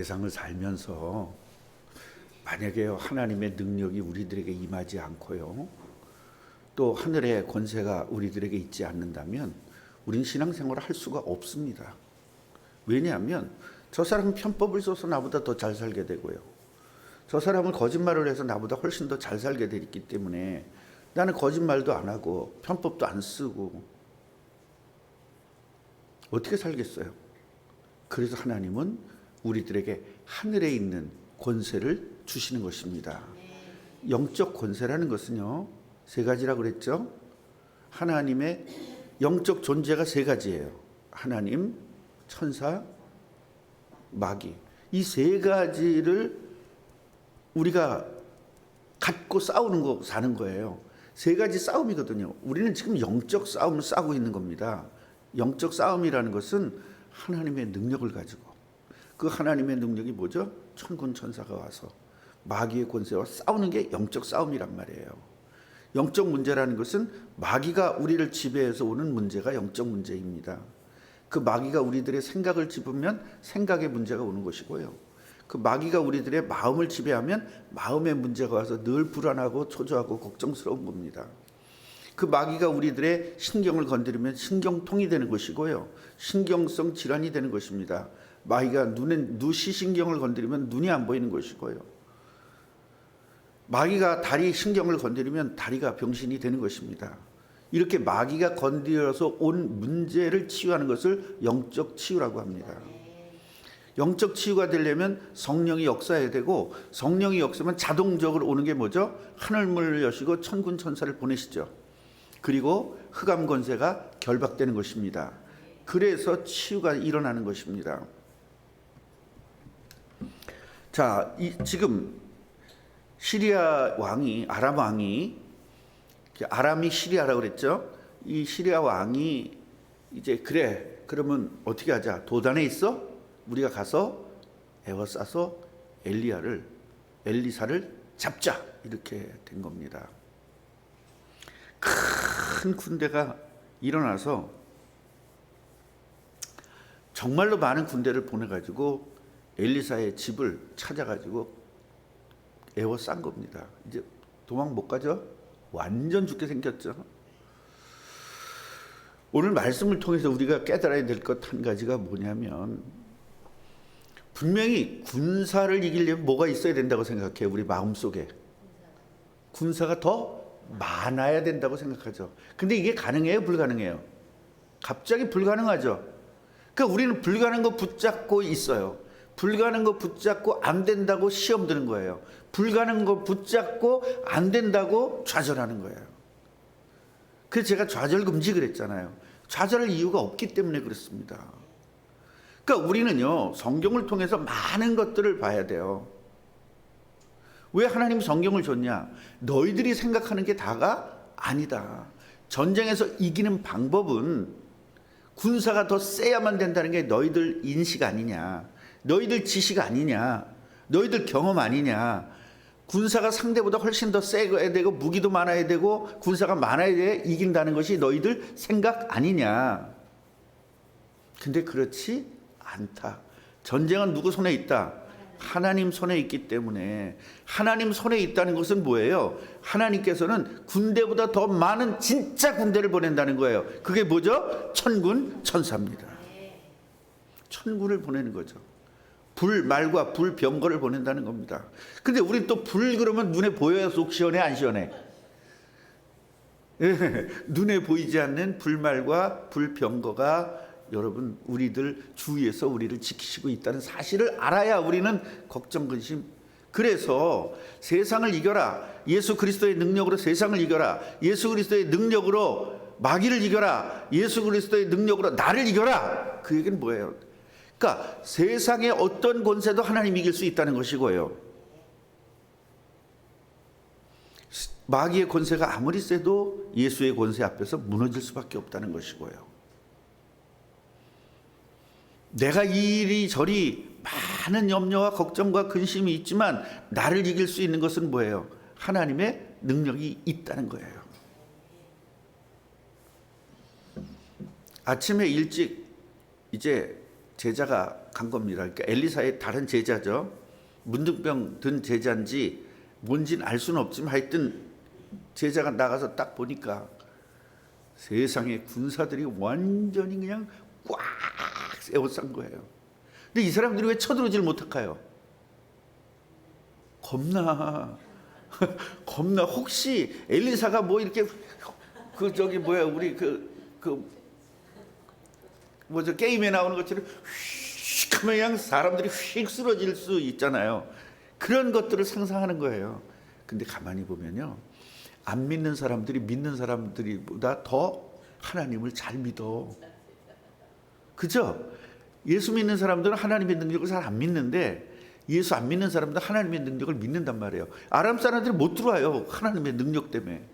세상을 살면서 만약에 하나님의 능력이 우리들에게 임하지 않고요, 또 하늘의 권세가 우리들에게 있지 않는다면 우린 신앙생활을 할 수가 없습니다. 왜냐하면 저 사람은 편법을 써서 나보다 더 잘 살게 되고요, 저 사람은 거짓말을 해서 나보다 훨씬 더 잘 살게 되기 때문에 나는 거짓말도 안 하고 편법도 안 쓰고 어떻게 살겠어요? 그래서 하나님은 우리들에게 하늘에 있는 권세를 주시는 것입니다. 영적 권세라는 것은요, 세 가지라고 그랬죠. 하나님의 영적 존재가 세 가지예요. 하나님, 천사, 마귀. 이 세 가지를 우리가 갖고 싸우는 거, 사는 거예요. 세 가지 싸움이거든요. 우리는 지금 영적 싸움을 싸우고 있는 겁니다. 영적 싸움이라는 것은 하나님의 능력을 가지고, 그 하나님의 능력이 뭐죠? 천군 천사가 와서 마귀의 권세와 싸우는 게 영적 싸움이란 말이에요. 영적 문제라는 것은 마귀가 우리를 지배해서 오는 문제가 영적 문제입니다. 그 마귀가 우리들의 생각을 집으면 생각의 문제가 오는 것이고요, 그 마귀가 우리들의 마음을 지배하면 마음의 문제가 와서 늘 불안하고 초조하고 걱정스러운 겁니다. 그 마귀가 우리들의 신경을 건드리면 신경통이 되는 것이고요, 신경성 질환이 되는 것입니다. 마귀가 누시신경을 건드리면 눈이 안 보이는 것이고요, 마귀가 다리 신경을 건드리면 다리가 병신이 되는 것입니다. 이렇게 마귀가 건드려서 온 문제를 치유하는 것을 영적 치유라고 합니다. 영적 치유가 되려면 성령이 역사해야 되고, 성령이 역사하면 자동적으로 오는 게 뭐죠? 하늘문을 여시고 천군 천사를 보내시죠. 그리고 흑암 권세가 결박되는 것입니다. 그래서 치유가 일어나는 것입니다. 자, 지금 시리아 왕이, 아람 왕이, 아람이 시리아라고 그랬죠. 이 시리아 왕이 이제 그래, 그러면 어떻게 하자? 도단에 있어? 우리가 가서 에워싸서 엘리사를 잡자, 이렇게 된 겁니다. 큰 군대가 일어나서 정말로 많은 군대를 보내가지고 엘리사의 집을 찾아가지고 에워싼 겁니다. 이제 도망 못 가죠? 완전 죽게 생겼죠. 오늘 말씀을 통해서 우리가 깨달아야 될 것 한 가지가 뭐냐면, 분명히 군사를 이기려면 뭐가 있어야 된다고 생각해요? 우리 마음속에 군사가 더 많아야 된다고 생각하죠. 근데 이게 가능해요? 불가능해요? 갑자기 불가능하죠. 그러니까 우리는 불가능한 거 붙잡고 있어요. 불가능한 거 붙잡고 안 된다고 시험 드는 거예요. 불가능한 거 붙잡고 안 된다고 좌절하는 거예요. 그래서 제가 좌절금지 그랬잖아요. 좌절할 이유가 없기 때문에 그렇습니다. 그러니까 우리는요, 성경을 통해서 많은 것들을 봐야 돼요. 왜 하나님 성경을 줬냐? 너희들이 생각하는 게 다가 아니다. 전쟁에서 이기는 방법은 군사가 더 세야만 된다는 게 너희들 인식 아니냐, 너희들 지식 아니냐, 너희들 경험 아니냐. 군사가 상대보다 훨씬 더 세야 되고 무기도 많아야 되고 군사가 많아야 돼 이긴다는 것이 너희들 생각 아니냐. 근데 그렇지 않다. 전쟁은 누구 손에 있다? 하나님 손에 있기 때문에, 하나님 손에 있다는 것은 뭐예요? 하나님께서는 군대보다 더 많은 진짜 군대를 보낸다는 거예요. 그게 뭐죠? 천군 천사입니다. 천군을 보내는 거죠. 불말과 불병거를 보낸다는 겁니다. 근데 우리 또 불 그러면 눈에 보여야 속 시원해, 안 시원해? 눈에 보이지 않는 불말과 불병거가 여러분 우리들 주위에서 우리를 지키시고 있다는 사실을 알아야 우리는 걱정 근심. 그래서 세상을 이겨라, 예수 그리스도의 능력으로 세상을 이겨라, 예수 그리스도의 능력으로 마귀를 이겨라, 예수 그리스도의 능력으로 나를 이겨라. 그 얘기는 뭐예요? 그러니까 세상의 어떤 권세도 하나님 이길 수 있다는 것이고요, 마귀의 권세가 아무리 세도 예수의 권세 앞에서 무너질 수밖에 없다는 것이고요, 내가 이리저리 많은 염려와 걱정과 근심이 있지만 나를 이길 수 있는 것은 뭐예요? 하나님의 능력이 있다는 거예요. 아침에 일찍 이제 제자가 간 겁니다. 그러니까 엘리사의 다른 제자죠. 문둥병 든 제자인지 뭔지는 알 수는 없지만 하여튼 제자가 나가서 딱 보니까 세상에 군사들이 완전히 그냥 꽉 에워싼 거예요. 근데 이 사람들이 왜 쳐들어오질 못할까요? 겁나 겁나. 혹시 엘리사가 뭐 이렇게 그 저기 뭐야 우리 뭐저 게임에 나오는 것처럼 휙 하면 그냥 사람들이 휙 쓰러질 수 있잖아요. 그런 것들을 상상하는 거예요. 근데 가만히 보면요, 안 믿는 사람들이 믿는 사람들보다 더 하나님을 잘 믿어. 그죠? 예수 믿는 사람들은 하나님의 능력을 잘 안 믿는데 예수 안 믿는 사람들은 하나님의 능력을 믿는단 말이에요. 아람 사람들이 못 들어와요, 하나님의 능력 때문에.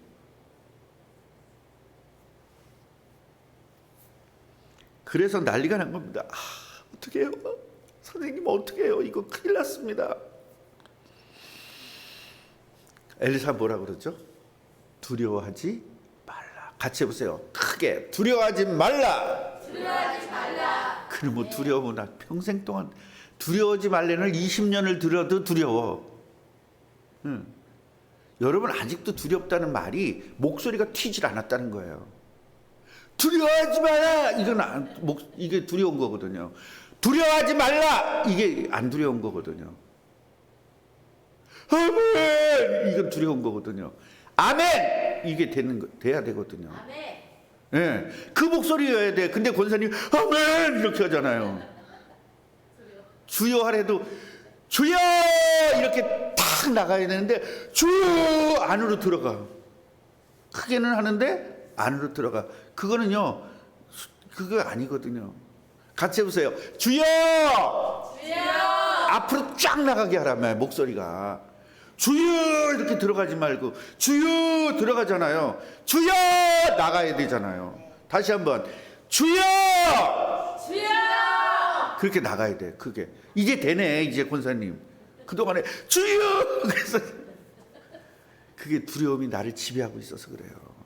그래서 난리가 난 겁니다. 어떻게 해요? 선생님 어떻게 해요? 이거 큰일 났습니다. 엘리사 뭐라 그러죠? 두려워하지 말라. 같이 해보세요. 크게. 두려워하지 말라. 두려워하지 말라. 그럼 뭐 두려우면 나 평생 동안 두려워하지 말래는 20년을 들어도 두려워. 여러분 아직도 두렵다는 말이 목소리가 튀질 않았다는 거예요. 두려워하지 마라. 이게 두려운 거거든요. 두려워하지 말라. 이게 안 두려운 거거든요. 아멘. 이건 두려운 거거든요. 아멘. 이게 돼야 되거든요. 아멘. 예, 그 목소리여야 돼. 근데 권사님 아멘 이렇게 하잖아요. 주여 하래도 주여 이렇게 탁 나가야 되는데 주여 안으로 들어가. 크게는 하는데 안으로 들어가. 그거는요, 그거 아니거든요. 같이 해보세요. 주여! 주여! 앞으로 쫙 나가게 하라며, 목소리가. 주여! 이렇게 들어가지 말고, 주여! 들어가잖아요. 주여! 나가야 되잖아요. 다시 한번. 주여! 주여! 그렇게 나가야 돼, 그게. 이제 되네, 이제 권사님. 그동안에 주여! 그래서, 그게 두려움이 나를 지배하고 있어서 그래요.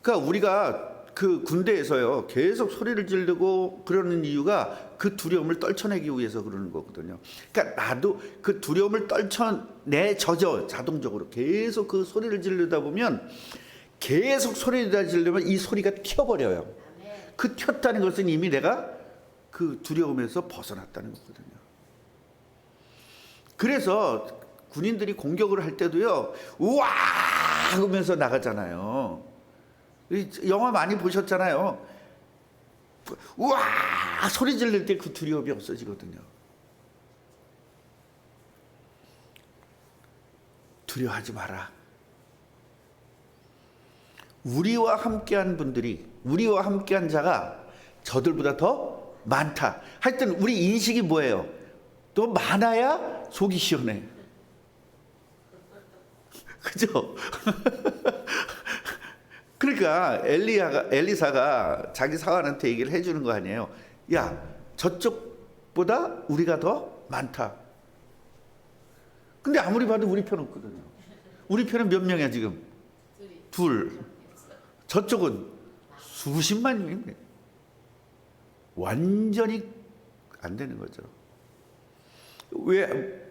그러니까 우리가 그 군대에서요 계속 소리를 지르고 그러는 이유가 그 두려움을 떨쳐내기 위해서 그러는 거거든요. 그러니까 나도 그 두려움을 떨쳐내져죠. 자동적으로 계속 그 소리를 지르다 보면, 계속 소리를 지르면 이 소리가 튀어버려요. 그 튀었다는 것은 이미 내가 그 두려움에서 벗어났다는 거거든요. 그래서 군인들이 공격을 할 때도요, 우와 하면서 나가잖아요. 영화 많이 보셨잖아요. 우와 소리 지를 때 그 두려움이 없어지거든요. 두려워하지 마라. 우리와 함께한 분들이, 우리와 함께한 자가 저들보다 더 많다. 하여튼 우리 인식이 뭐예요? 또 많아야 속이 시원해. 그죠? 그러니까 엘리사가 자기 사환한테 얘기를 해주는 거 아니에요. 야, 저쪽보다 우리가 더 많다. 근데 아무리 봐도 우리 편 없거든요. 우리 편은 몇 명이야 지금? 둘. 저쪽은 수십만 명인데 완전히 안 되는 거죠. 왜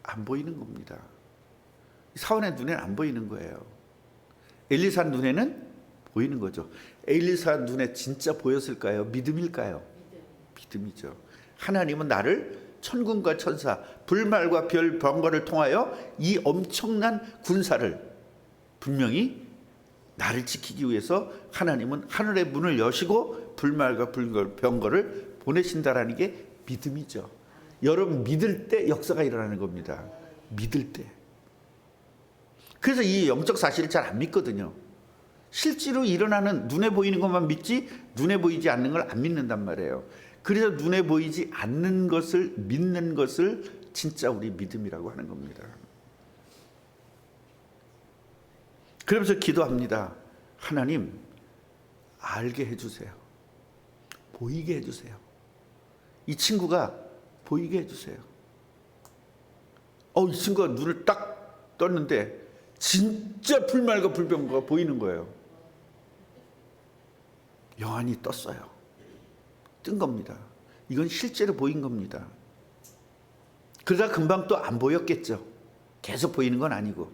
안 보이는 겁니다. 사원의 눈에는 안 보이는 거예요. 엘리사 눈에는 보이는 거죠. 엘리사 눈에 진짜 보였을까요? 믿음일까요? 믿음이죠. 하나님은 나를 천군과 천사, 불말과 별, 병거를 통하여 이 엄청난 군사를 분명히 나를 지키기 위해서 하나님은 하늘의 문을 여시고 불말과 병거를 보내신다라는 게 믿음이죠. 여러분 믿을 때 역사가 일어나는 겁니다. 믿을 때. 그래서 이 영적 사실을 잘 안 믿거든요. 실제로 일어나는 눈에 보이는 것만 믿지 눈에 보이지 않는 걸 안 믿는단 말이에요. 그래서 눈에 보이지 않는 것을 믿는 것을 진짜 우리 믿음이라고 하는 겁니다. 그러면서 기도합니다. 하나님, 알게 해주세요. 보이게 해주세요. 이 친구가 보이게 해주세요. 이 친구가 눈을 딱 떴는데 진짜 불말과 불병거가 보이는 거예요. 영안이 떴어요. 뜬 겁니다. 이건 실제로 보인 겁니다. 그러다 금방 또 안 보였겠죠. 계속 보이는 건 아니고.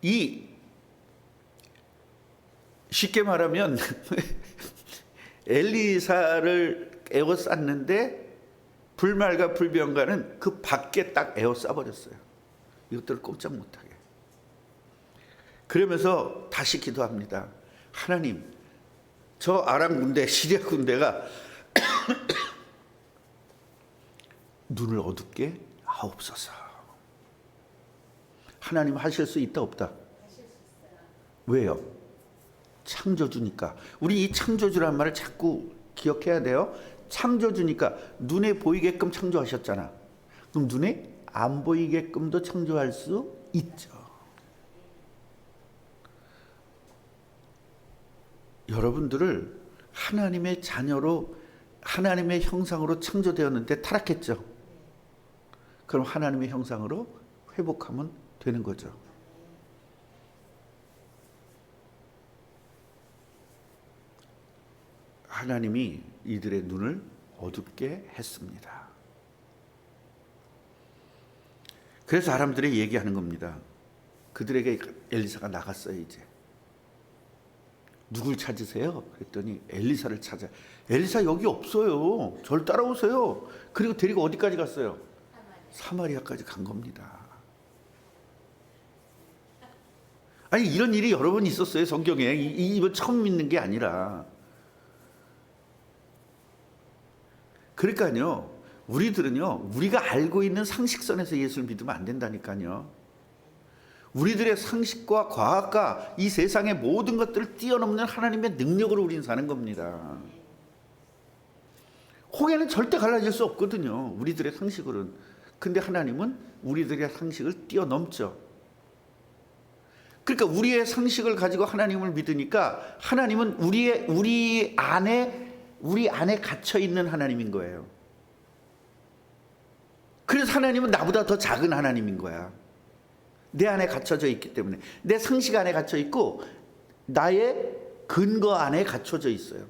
이 쉽게 말하면 엘리사를 에워쌌는데 불말과 불병가는 그 밖에 딱 에워싸버렸어요. 이것들을 꼼짝 못하게. 그러면서 다시 기도합니다. 하나님, 저 아람 군대, 시리아 군대가 눈을 어둡게 하옵소서. 하나님 하실 수 있다 없다? 왜요? 창조주니까. 우리 이 창조주란 말을 자꾸 기억해야 돼요. 창조주니까 눈에 보이게끔 창조하셨잖아. 그럼 눈에 안 보이게끔도 창조할 수 있죠. 여러분들을 하나님의 자녀로, 하나님의 형상으로 창조되었는데 타락했죠. 그럼 하나님의 형상으로 회복하면 되는 거죠. 하나님이 이들의 눈을 어둡게 했습니다. 그래서 사람들이 얘기하는 겁니다. 그들에게 엘리사가 나갔어요. 이제 누굴 찾으세요? 그랬더니 엘리사를 찾아. 엘리사 여기 없어요. 절 따라오세요. 그리고 데리고 어디까지 갔어요? 사마리아까지 간 겁니다. 아니 이런 일이 여러 번 있었어요. 성경에. 이번 처음 믿는 게 아니라. 그러니까요, 우리들은요, 우리가 알고 있는 상식선에서 예수를 믿으면 안 된다니까요. 우리들의 상식과 과학과 이 세상의 모든 것들을 뛰어넘는 하나님의 능력으로 우리는 사는 겁니다. 홍해는 절대 갈라질 수 없거든요, 우리들의 상식으로는. 근데 하나님은 우리들의 상식을 뛰어넘죠. 그러니까 우리의 상식을 가지고 하나님을 믿으니까 하나님은 우리 안에 갇혀 있는 하나님인 거예요. 그래서 하나님은 나보다 더 작은 하나님인 거야. 내 안에 갇혀져 있기 때문에. 내 상식 안에 갇혀 있고 나의 근거 안에 갇혀져 있어요.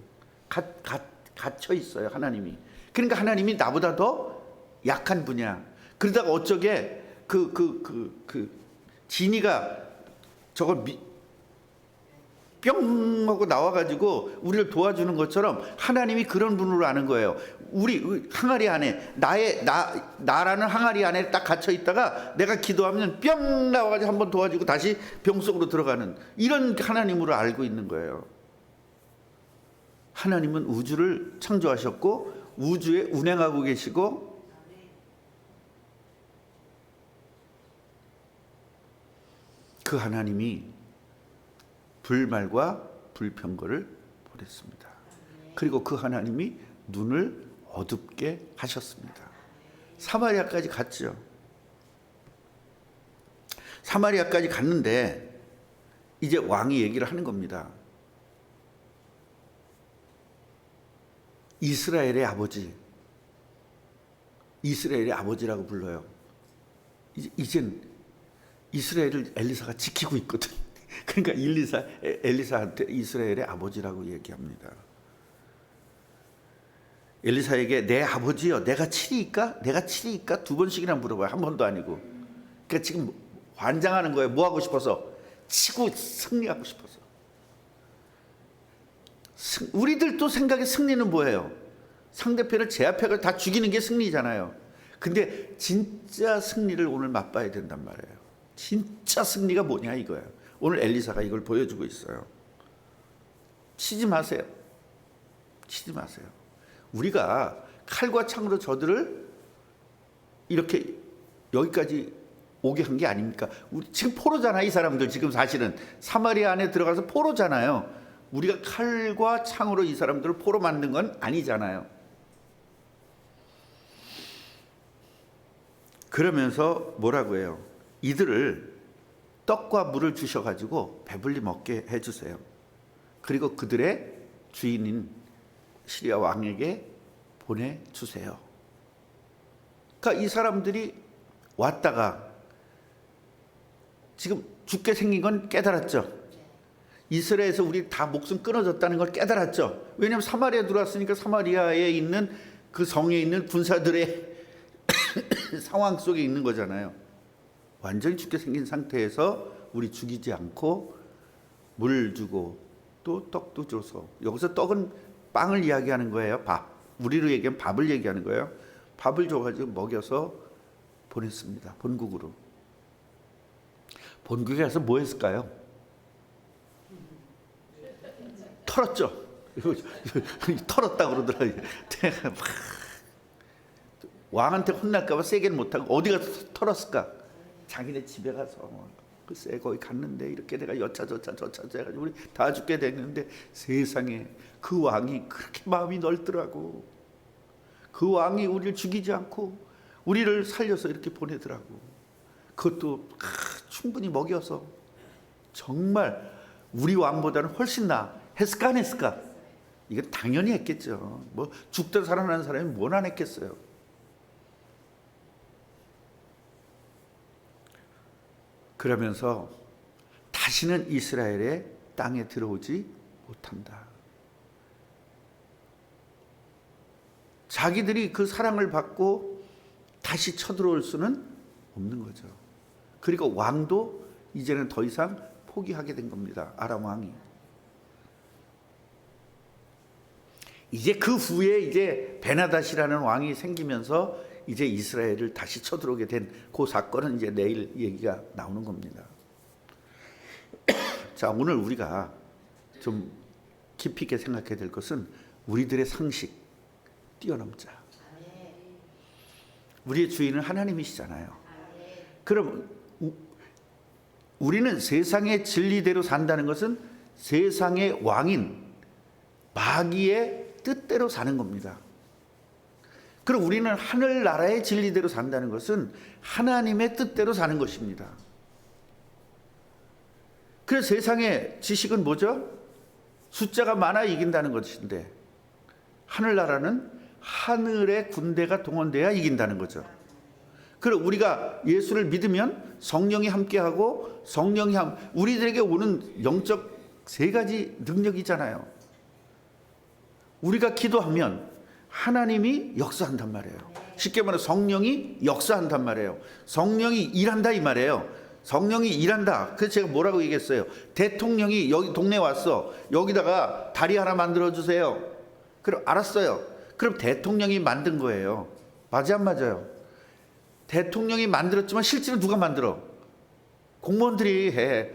갇혀 있어요, 하나님이. 그러니까 하나님이 나보다 더 약한 분이야. 그러다가 어쩌게 지니가 저걸 뿅 하고 나와가지고 우리를 도와주는 것처럼 하나님이 그런 분으로 아는 거예요. 우리 항아리 안에 나라는 항아리 안에 딱 갇혀 있다가 내가 기도하면 뿅 나와가지고 한번 도와주고 다시 병 속으로 들어가는 이런 하나님으로 알고 있는 거예요. 하나님은 우주를 창조하셨고 우주에 운행하고 계시고 그 하나님이 불말과 불평거를 보냈습니다. 그리고 그 하나님이 눈을 어둡게 하셨습니다. 사마리아까지 갔죠. 사마리아까지 갔는데 이제 왕이 얘기를 하는 겁니다. 이스라엘의 아버지, 이스라엘의 아버지라고 불러요. 이젠 이스라엘을 엘리사가 지키고 있거든. 그러니까 엘리사한테 이스라엘의 아버지라고 얘기합니다. 엘리사에게 내 아버지요, 내가 칠이니까? 내가 칠이니까? 두 번씩이나 물어봐요. 한 번도 아니고. 그러니까 지금 환장하는 거예요. 뭐 하고 싶어서? 치고 승리하고 싶어서. 우리들도 생각에 승리는 뭐예요? 상대편을 제압해서 다 죽이는 게 승리잖아요. 근데 진짜 승리를 오늘 맛봐야 된단 말이에요. 진짜 승리가 뭐냐 이거예요. 오늘 엘리사가 이걸 보여주고 있어요. 치지 마세요. 치지 마세요. 우리가 칼과 창으로 저들을 이렇게 여기까지 오게 한 게 아닙니까? 지금 포로잖아요. 이 사람들 지금 사실은 사마리아 안에 들어가서 포로잖아요. 우리가 칼과 창으로 이 사람들을 포로 만든 건 아니잖아요. 그러면서 뭐라고 해요? 이들을 떡과 물을 주셔가지고 배불리 먹게 해주세요. 그리고 그들의 주인인 시리아 왕에게 보내주세요. 그러니까 이 사람들이 왔다가 지금 죽게 생긴 건 깨달았죠. 이스라엘에서 우리 다 목숨 끊어졌다는 걸 깨달았죠. 왜냐하면 사마리아 들어왔으니까 사마리아에 있는 그 성에 있는 군사들의 상황 속에 있는 거잖아요. 완전히 죽게 생긴 상태에서 우리 죽이지 않고 물 주고 또 떡도 줘서, 여기서 떡은 빵을 이야기하는 거예요. 밥. 우리로 얘기하면 밥을 얘기하는 거예요. 밥을 줘가지고 먹여서 보냈습니다. 본국으로. 본국에 가서 뭐 했을까요? 털었죠. 털었다 그러더라고요. 왕한테 혼날까봐 세게는 못하고 어디 가서 털었을까? 자기네 집에 가서 글쎄 거기 갔는데 이렇게 내가 여차저차 해가지고 우리 다 죽게 됐는데, 세상에 그 왕이 그렇게 마음이 넓더라고. 그 왕이 우리를 죽이지 않고 우리를 살려서 이렇게 보내더라고. 그것도 충분히 먹여서. 정말 우리 왕보다는 훨씬 했을까 안 했을까? 이건 당연히 했겠죠. 뭐 죽다 살아난 사람이 뭘 안 했겠어요. 그러면서 다시는 이스라엘의 땅에 들어오지 못한다. 자기들이 그 사랑을 받고 다시 쳐들어올 수는 없는 거죠. 그리고 왕도 이제는 더 이상 포기하게 된 겁니다. 아람 왕이. 이제 그 후에 이제 베나닷이라는 왕이 생기면서 이제 이스라엘을 다시 쳐들어오게 된 그 사건은 이제 내일 얘기가 나오는 겁니다. 자, 오늘 우리가 좀 깊이 있게 생각해야 될 것은 우리들의 상식 뛰어넘자. 우리의 주인은 하나님이시잖아요. 그럼 우리는 세상의 진리대로 산다는 것은 세상의 왕인 마귀의 뜻대로 사는 겁니다. 그럼 우리는 하늘나라의 진리대로 산다는 것은 하나님의 뜻대로 사는 것입니다. 그래서 세상의 지식은 뭐죠? 숫자가 많아 이긴다는 것인데, 하늘나라는 하늘의 군대가 동원돼야 이긴다는 거죠. 그럼 우리가 예수를 믿으면 성령이 함께하고, 우리들에게 오는 영적 세 가지 능력이잖아요. 우리가 기도하면 하나님이 역사한단 말이에요. 쉽게 말해 성령이 역사한단 말이에요. 성령이 일한다 이 말이에요. 성령이 일한다. 그래서 제가 뭐라고 얘기했어요? 대통령이 여기 동네 왔어. 여기다가 다리 하나 만들어 주세요. 그럼 알았어요. 그럼 대통령이 만든 거예요. 맞아 안 맞아요? 대통령이 만들었지만 실제로 누가 만들어? 공무원들이 해.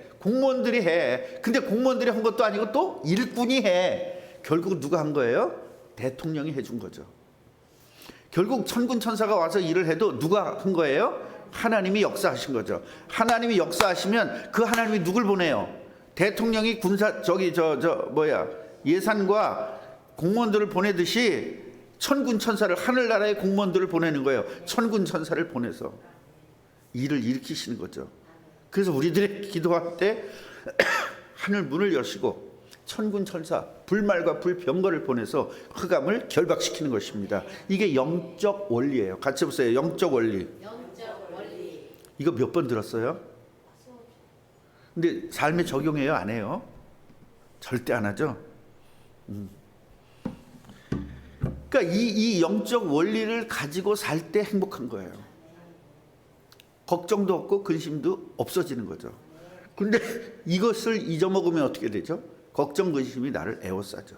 근데 공무원들이 한 것도 아니고 또 일꾼이 해. 결국 누가 한 거예요? 대통령이 해준 거죠. 결국 천군 천사가 와서 일을 해도 누가 한 거예요? 하나님이 역사하신 거죠. 하나님이 역사하시면 그 하나님이 누굴 보내요? 대통령이 예산과 공무원들을 보내듯이 천군 천사를, 하늘나라의 공무원들을 보내는 거예요. 천군 천사를 보내서 일을 일으키시는 거죠. 그래서 우리들의 기도할 때 하늘 문을 여시고 천군 천사, 불말과 불병거를 보내서 흑암을 결박시키는 것입니다. 이게 영적 원리예요. 같이 보세요. 영적 원리. 이거 몇 번 들었어요? 근데 삶에 적용해요? 안 해요? 절대 안 하죠? 그러니까 이 영적 원리를 가지고 살 때 행복한 거예요. 걱정도 없고 근심도 없어지는 거죠. 근데 이것을 잊어먹으면 어떻게 되죠? 걱정, 근심이 나를 에워싸죠.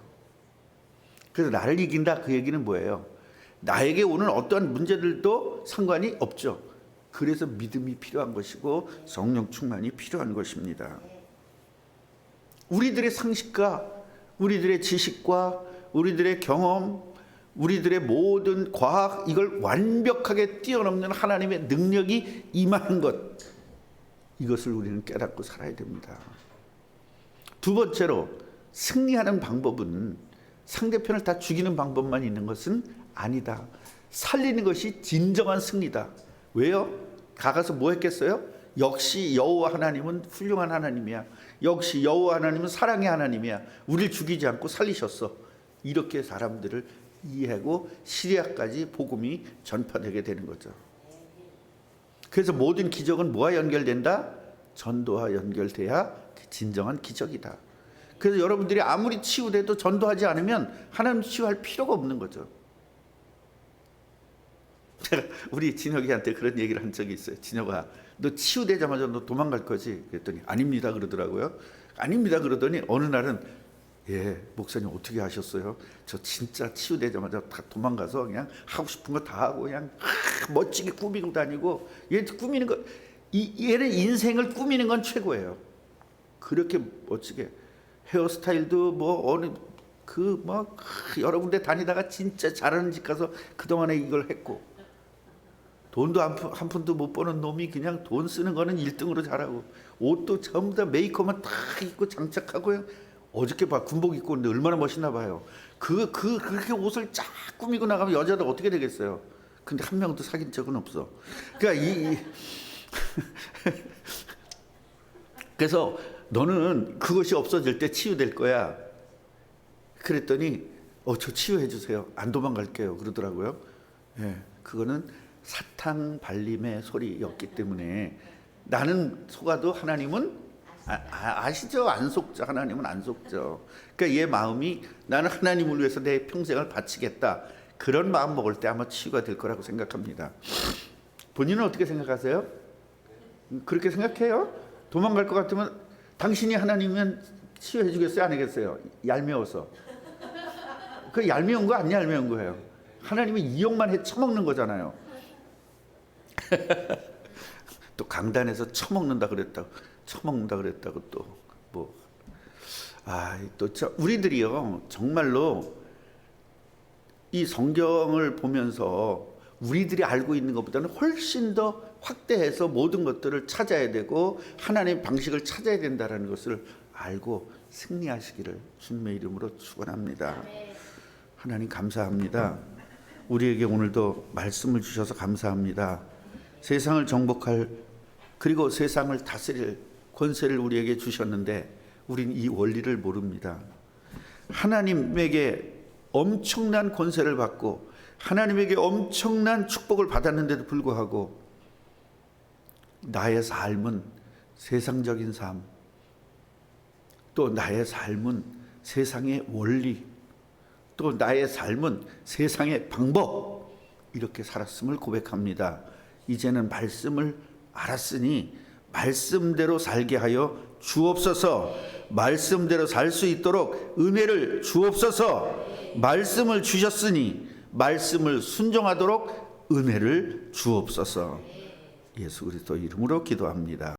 그래서 나를 이긴다, 그 얘기는 뭐예요? 나에게 오는 어떠한 문제들도 상관이 없죠. 그래서 믿음이 필요한 것이고 성령 충만이 필요한 것입니다. 우리들의 상식과 우리들의 지식과 우리들의 경험, 우리들의 모든 과학, 이걸 완벽하게 뛰어넘는 하나님의 능력이 임하는 것, 이것을 우리는 깨닫고 살아야 됩니다. 두 번째로, 승리하는 방법은 상대편을 다 죽이는 방법만 있는 것은 아니다. 살리는 것이 진정한 승리다. 왜요? 가서 뭐 했겠어요? 역시 여호와 하나님은 훌륭한 하나님이야. 역시 여호와 하나님은 사랑의 하나님이야. 우리를 죽이지 않고 살리셨어. 이렇게 사람들을 이해하고 시리아까지 복음이 전파되게 되는 거죠. 그래서 모든 기적은 뭐와 연결된다? 전도와 연결돼야 진정한 기적이다. 그래서 여러분들이 아무리 치유돼도 전도하지 않으면 하나님 치유할 필요가 없는 거죠. 제가 우리 진혁이한테 그런 얘기를 한 적이 있어요. 진혁아, 너 치유되자마자 너 도망갈 거지? 그랬더니 아닙니다 그러더라고요. 아닙니다 그러더니 어느 날은 예, 목사님 어떻게 하셨어요? 저 진짜 치유되자마자 다 도망가서 그냥 하고 싶은 거 다 하고 그냥 멋지게 꾸미고 다니고, 얘 꾸미는 거, 얘는 인생을 꾸미는 건 최고예요. 그렇게 멋지게 헤어스타일도 뭐 어느 그 뭐 여러 군데 다니다가 진짜 잘하는 집 가서 그동안에 이걸 했고, 돈도 한 푼도 못 버는 놈이 그냥 돈 쓰는 거는 1등으로 잘하고, 옷도 전부 다 메이크업만 다 입고 장착하고, 어저께 봐 군복 입고 오는데 얼마나 멋있나 봐요. 그렇게 옷을 쫙 꾸미고 나가면 여자들 어떻게 되겠어요? 근데 한 명도 사귄 적은 없어. 그러니까 그래서 너는 그것이 없어질 때 치유될 거야. 그랬더니 저 치유해 주세요. 안 도망갈게요. 그러더라고요. 예, 그거는 사탕 발림의 소리였기 때문에 나는 속아도 하나님은 아시죠? 안 속죠. 하나님은 안 속죠. 그러니까 얘 마음이 나는 하나님을 위해서 내 평생을 바치겠다. 그런 마음 먹을 때 아마 치유가 될 거라고 생각합니다. 본인은 어떻게 생각하세요? 그렇게 생각해요? 도망갈 것 같으면 당신이 하나님이면 치유해 주겠어요? 안 하겠어요? 얄미워서. 그 얄미운 거 안 얄미운 거예요. 하나님은 이용만 해 처먹는 거잖아요. 또 강단에서 처먹는다 그랬다고 또 뭐 또 우리들이요 정말로 이 성경을 보면서 우리들이 알고 있는 것보다는 훨씬 더 확대해서 모든 것들을 찾아야 되고 하나님의 방식을 찾아야 된다라는 것을 알고 승리하시기를 주님의 이름으로 축원합니다. 하나님 감사합니다. 우리에게 오늘도 말씀을 주셔서 감사합니다. 세상을 정복할 그리고 세상을 다스릴 권세를 우리에게 주셨는데 우린 이 원리를 모릅니다. 하나님에게 엄청난 권세를 받고 하나님에게 엄청난 축복을 받았는데도 불구하고 나의 삶은 세상적인 삶, 또 나의 삶은 세상의 원리, 또 나의 삶은 세상의 방법, 이렇게 살았음을 고백합니다. 이제는 말씀을 알았으니 말씀대로 살게 하여 주옵소서. 말씀대로 살 수 있도록 은혜를 주옵소서. 말씀을 주셨으니 말씀을 순종하도록 은혜를 주옵소서. 예수 그리스도 이름으로 기도합니다.